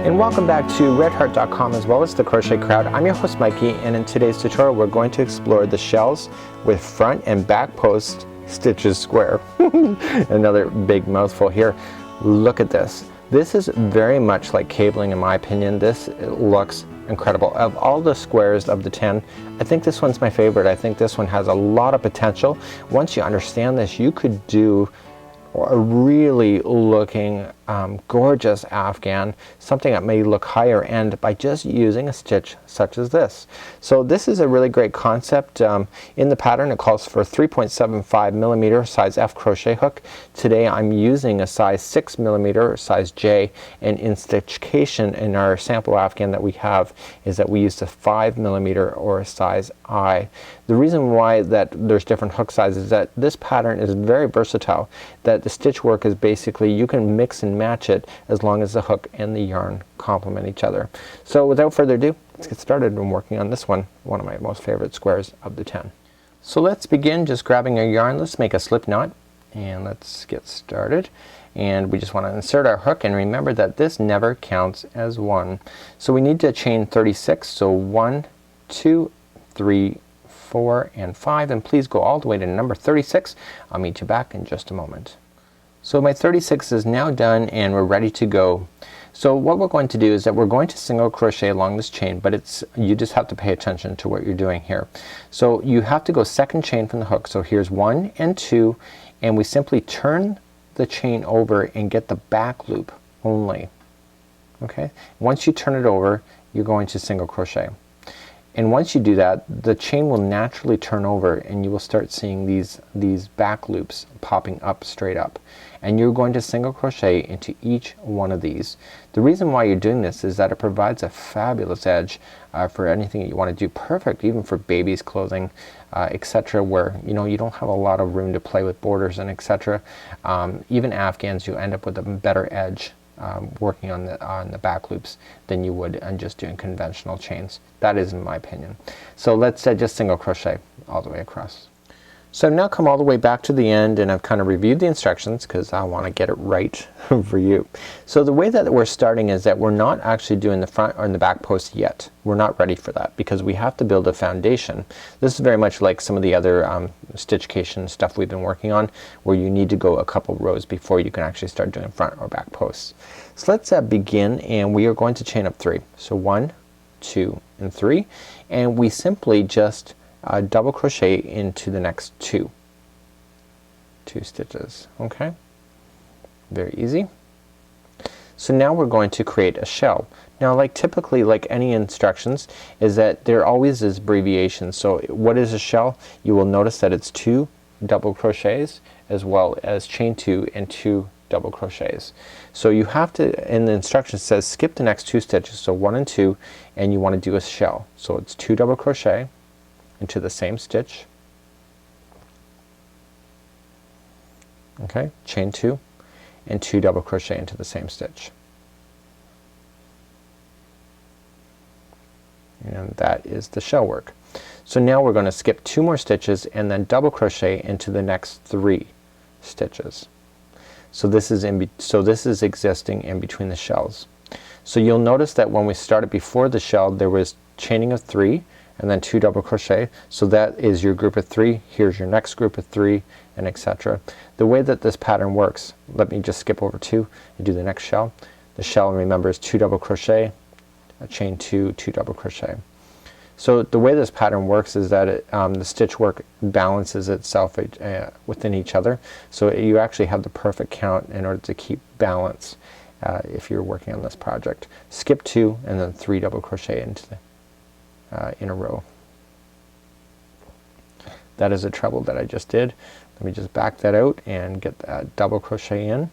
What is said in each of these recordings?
And welcome back to redheart.com as well as the Crochet Crowd. I'm your host Mikey, and in today's tutorial we're going to explore the shells with front and back post stitches square. Another big mouthful here. Look at this. This is very much like cabling in my opinion. This looks incredible. Of all the squares of the 10, I think this one's my favorite. I think this one has a lot of potential. Once you understand this, you could do a really looking gorgeous Afghan, something that may look higher end by just using a stitch such as this. So this is a really great concept. In the pattern it calls for 3.75 millimeter size F crochet hook. Today I'm using a size 6 millimeter size J, and in Stitch-cation in our sample Afghan that we have is that we used a 5 millimeter or a size I. The reason why that there's different hook sizes is that this pattern is very versatile, that the stitch work is basically you can mix and match it as long as the hook and the yarn complement each other. So without further ado, let's get started and working on this one of my most favorite squares of the 10. So let's begin just grabbing our yarn. Let's make a slip knot and let's get started. And we just want to insert our hook, and remember that this never counts as one. So we need to chain 36. So 1, 2, 3, 4 and 5, and please go all the way to number 36. I'll meet you back in just a moment. So my 36 is now done and we're ready to go. So what we're going to do is that we're going to single crochet along this chain, but you just have to pay attention to what you're doing here. So you have to go second chain from the hook. So here's 1 and 2, and we simply turn the chain over and get the back loop only. Okay, once you turn it over you're going to single crochet. And once you do that, the chain will naturally turn over and you will start seeing these back loops popping up straight up. And you're going to single crochet into each one of these. The reason why you're doing this is that it provides a fabulous edge for anything that you want to do. Perfect even for babies' clothing, etc., where you don't have a lot of room to play with borders and etc. Even Afghans, you end up with a better edge working on the back loops than you would on just doing conventional chains. That is in my opinion. So let's just single crochet all the way across. So I've now come all the way back to the end, and I've kind of reviewed the instructions because I want to get it right for you. So the way that we're starting is that we're not actually doing the front or the back post yet. We're not ready for that because we have to build a foundation. This is very much like some of the other Stitch-cation stuff we've been working on, where you need to go a couple rows before you can actually start doing front or back posts. So let's begin, and we are going to chain up 3. So 1, 2 and 3, and we simply just double crochet into the next two stitches. Okay, very easy. So now we're going to create a shell. Now typically like any instructions is that there always is abbreviations. So what is a shell? You will notice that it's 2 double crochets as well as chain 2 and 2 double crochets. So you have to, in the instructions it says skip the next 2 stitches, so 1 and 2, and you want to do a shell. So it's 2 double crochet into the same stitch, okay, chain 2 and 2 double crochet into the same stitch, and that is the shell work. So now we're going to skip 2 more stitches and then double crochet into the next 3 stitches. So this is existing in between the shells. So you'll notice that when we started before the shell there was chaining of 3 and then 2 double crochet. So that is your group of 3. Here's your next group of 3, and etc. The way that this pattern works, let me just skip over 2 and do the next shell. The shell, remember, is 2 double crochet, a chain 2, 2 double crochet. So the way this pattern works is that the stitch work balances itself within each other. So you actually have the perfect count in order to keep balance if you're working on this project. Skip 2 and then 3 double crochet into the in a row. That is a treble that I just did. Let me just back that out and get that double crochet in.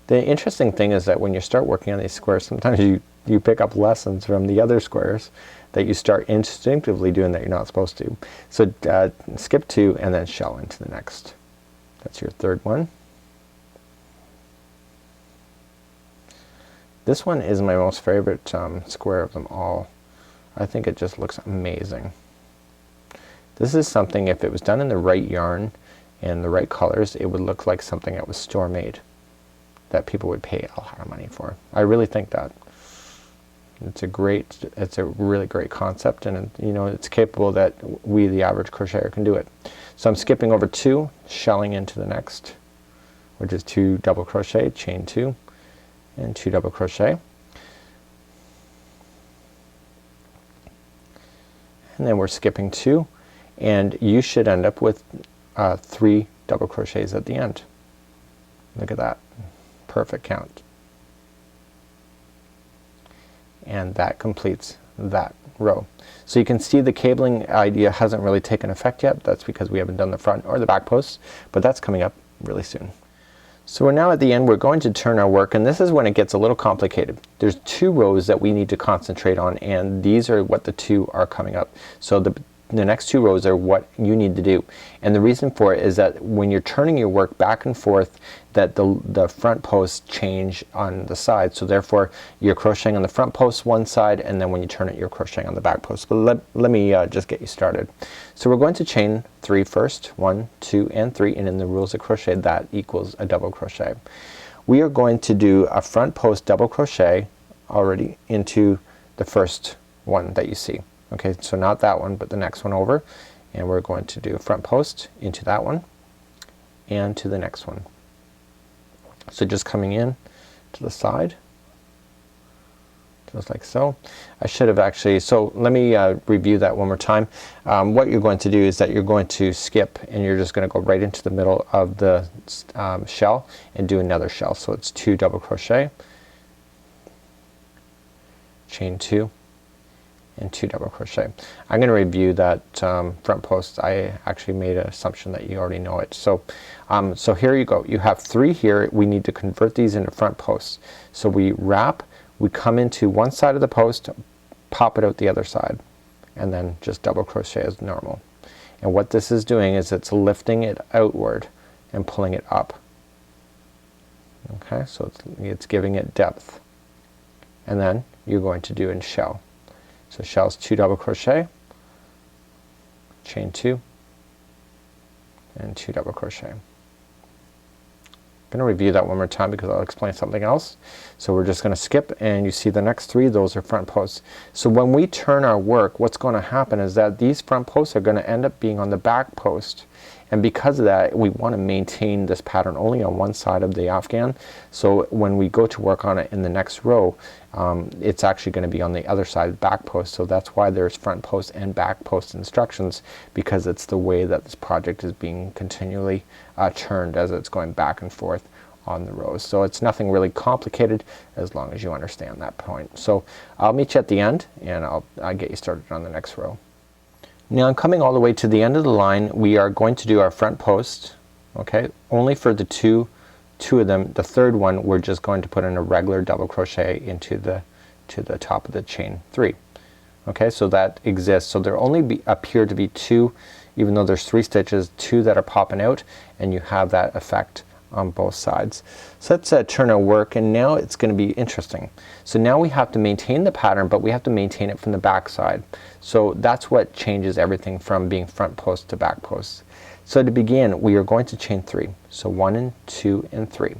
The interesting thing is that when you start working on these squares, sometimes you pick up lessons from the other squares that you start instinctively doing that you're not supposed to. So skip 2 and then shell into the next. That's your third one. This one is my most favorite square of them all. I think it just looks amazing. This is something, if it was done in the right yarn and the right colors, it would look like something that was store made. that people would pay a lot of money for. I really think that. It's a really great concept, and you know, it's capable that we, the average crocheter, can do it. So I'm skipping over 2, shelling into the next, which is 2 double crochet, chain 2 and 2 double crochet, and then we're skipping 2, and you should end up with 3 double crochets at the end. Look at that, perfect count. And that completes that row. So you can see the cabling idea hasn't really taken effect yet. That's because we haven't done the front or the back posts, but that's coming up really soon. So we're now at the end. We're going to turn our work, and this is when it gets a little complicated. There's 2 rows that we need to concentrate on, and these are what the 2 are coming up. So the next 2 rows are what you need to do, and the reason for it is that when you're turning your work back and forth, that the front posts change on the side, so therefore you're crocheting on the front post one side, and then when you turn it you're crocheting on the back post. But let me just get you started. So we're going to chain 3 first, 1, 2 and 3, and in the rules of crochet that equals a double crochet. We are going to do a front post double crochet already into the first one that you see. Okay, so not that one, but the next one over, and we're going to do a front post into that one and to the next one. So just coming in to the side, just like so. I should have actually, so let me review that one more time. What you're going to do is that you're going to skip, and you're just going to go right into the middle of the shell and do another shell. So it's 2 double crochet, chain 2 and 2 double crochet. I'm going to review that front post. I actually made an assumption that you already know it. So so here you go. You have 3 here. We need to convert these into front posts. So we wrap, we come into one side of the post, pop it out the other side, and then just double crochet as normal. And what this is doing is it's lifting it outward and pulling it up. Okay, so it's giving it depth. And then you're going to do in shell. So shell's 2 double crochet, chain 2 and 2 double crochet. I'm gonna review that one more time because I'll explain something else. So we're just gonna skip, and you see the next 3, those are front posts. So when we turn our work, what's gonna happen is that these front posts are gonna end up being on the back post, and because of that we want to maintain this pattern only on one side of the afghan. So when we go to work on it in the next row, it's actually going to be on the other side, back post. So that's why there's front post and back post instructions, because it's the way that this project is being continually turned as it's going back and forth on the rows. So it's nothing really complicated as long as you understand that point. So I'll meet you at the end, and I'll get you started on the next row. Now I'm coming all the way to the end of the line. We are going to do our front post, okay, only for the two of them. The third one we're just going to put in a regular double crochet into the top of the chain 3. Okay, so that exists. So there only appear to be 2, even though there's 3 stitches, 2 that are popping out, and you have that effect on both sides. So let's turn our work, and now it's going to be interesting. So now we have to maintain the pattern, but we have to maintain it from the back side. So that's what changes everything from being front post to back post. So to begin, we are going to chain 3. So 1 and 2 and 3.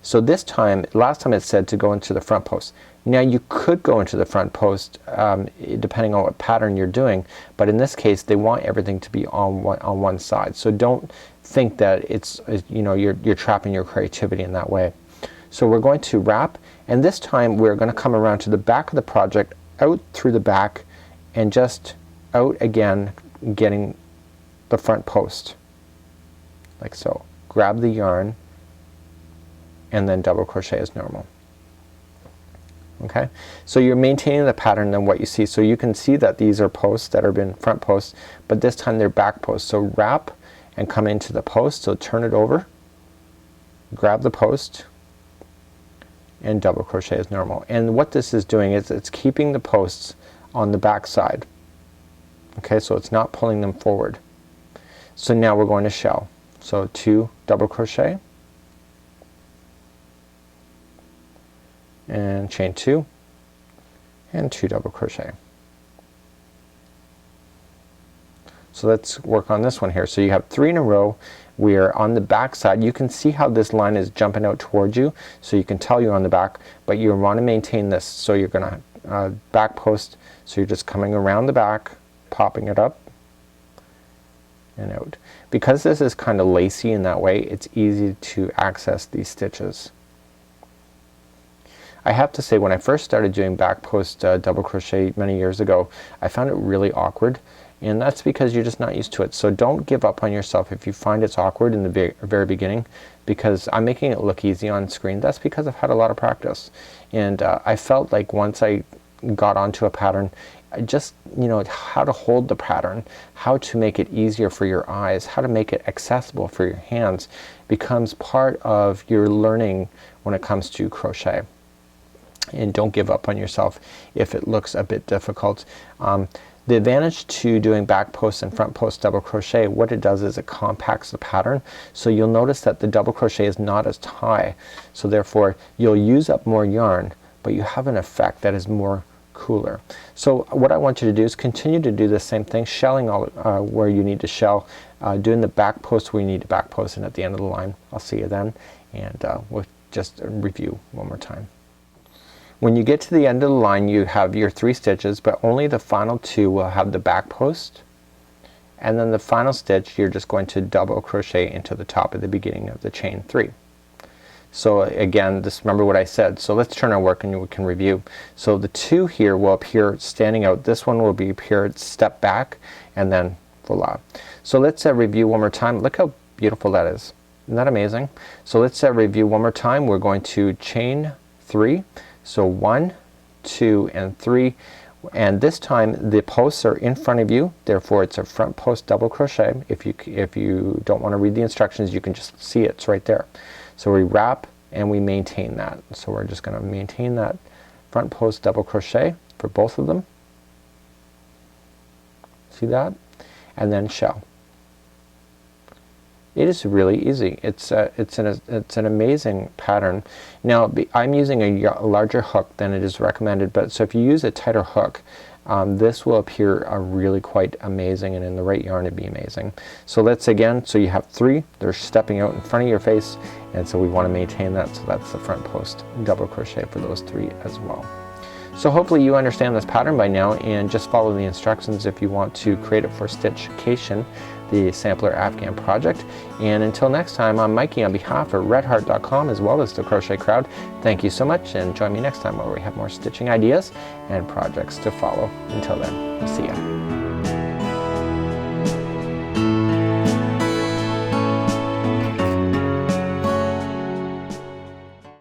So this time, last time it said to go into the front post. Now you could go into the front post depending on what pattern you're doing, but in this case they want everything to be on one side. So don't think that it's you know, you're trapping your creativity in that way. So we're going to wrap, and this time we're going to come around to the back of the project, out through the back, and just out again, getting the front post like so. Grab the yarn and then double crochet as normal. Okay, so you're maintaining the pattern than what you see. So you can see that these are posts that have been front posts, but this time they're back posts. So wrap and come into the post, so turn it over, grab the post and double crochet as normal. And what this is doing is it's keeping the posts on the back side. Okay, so it's not pulling them forward. So now we're going to shell. So 2 double crochet and chain 2 and 2 double crochet. So let's work on this one here. So you have 3 in a row. We're on the back side. You can see how this line is jumping out towards you, so you can tell you're on the back, but you want to maintain this. So you're gonna back post, so you're just coming around the back, popping it up and out. Because this is kind of lacy in that way, it's easy to access these stitches. I have to say, when I first started doing back post double crochet many years ago, I found it really awkward, and that's because you're just not used to it. So don't give up on yourself if you find it's awkward in the very beginning, because I'm making it look easy on screen. That's because I've had a lot of practice, and I felt like once I got onto a pattern, I just, you know, how to hold the pattern, how to make it easier for your eyes, how to make it accessible for your hands becomes part of your learning when it comes to crochet. And don't give up on yourself if it looks a bit difficult. The advantage to doing back post and front post double crochet, what it does is it compacts the pattern, so you'll notice that the double crochet is not as high, so therefore you'll use up more yarn, but you have an effect that is more cooler. So what I want you to do is continue to do the same thing, shelling all where you need to shell, doing the back post where you need to back post, and at the end of the line I'll see you then, and we'll just review one more time. When you get to the end of the line, you have your 3 stitches, but only the final 2 will have the back post, and then the final stitch you're just going to double crochet into the top of the beginning of the chain 3. So again, just remember what I said. So let's turn our work and we can review. So the 2 here will appear standing out. This one will be appear step back, and then voila. So let's review one more time. Look how beautiful that is. Isn't that amazing? So let's review one more time. We're going to chain 3. So 1, 2, and 3, and this time the posts are in front of you, therefore it's a front post double crochet. If you don't want to read the instructions, you can just see it's right there. So we wrap and we maintain that. So we're just going to maintain that front post double crochet for both of them. See that? And then shell. It is really easy. It's an amazing pattern. Now I'm using a larger hook than it is recommended, but so if you use a tighter hook, this will appear really quite amazing, and in the right yarn it'd be amazing. So let's again, so you have 3, they're stepping out in front of your face, and so we want to maintain that, so that's the front post double crochet for those 3 as well. So hopefully you understand this pattern by now, and just follow the instructions if you want to create it for Stitch-cation, the sampler Afghan project. And until next time, I'm Mikey on behalf of redheart.com as well as the Crochet Crowd. Thank you so much, and join me next time where we have more stitching ideas and projects to follow. Until then, we'll see ya.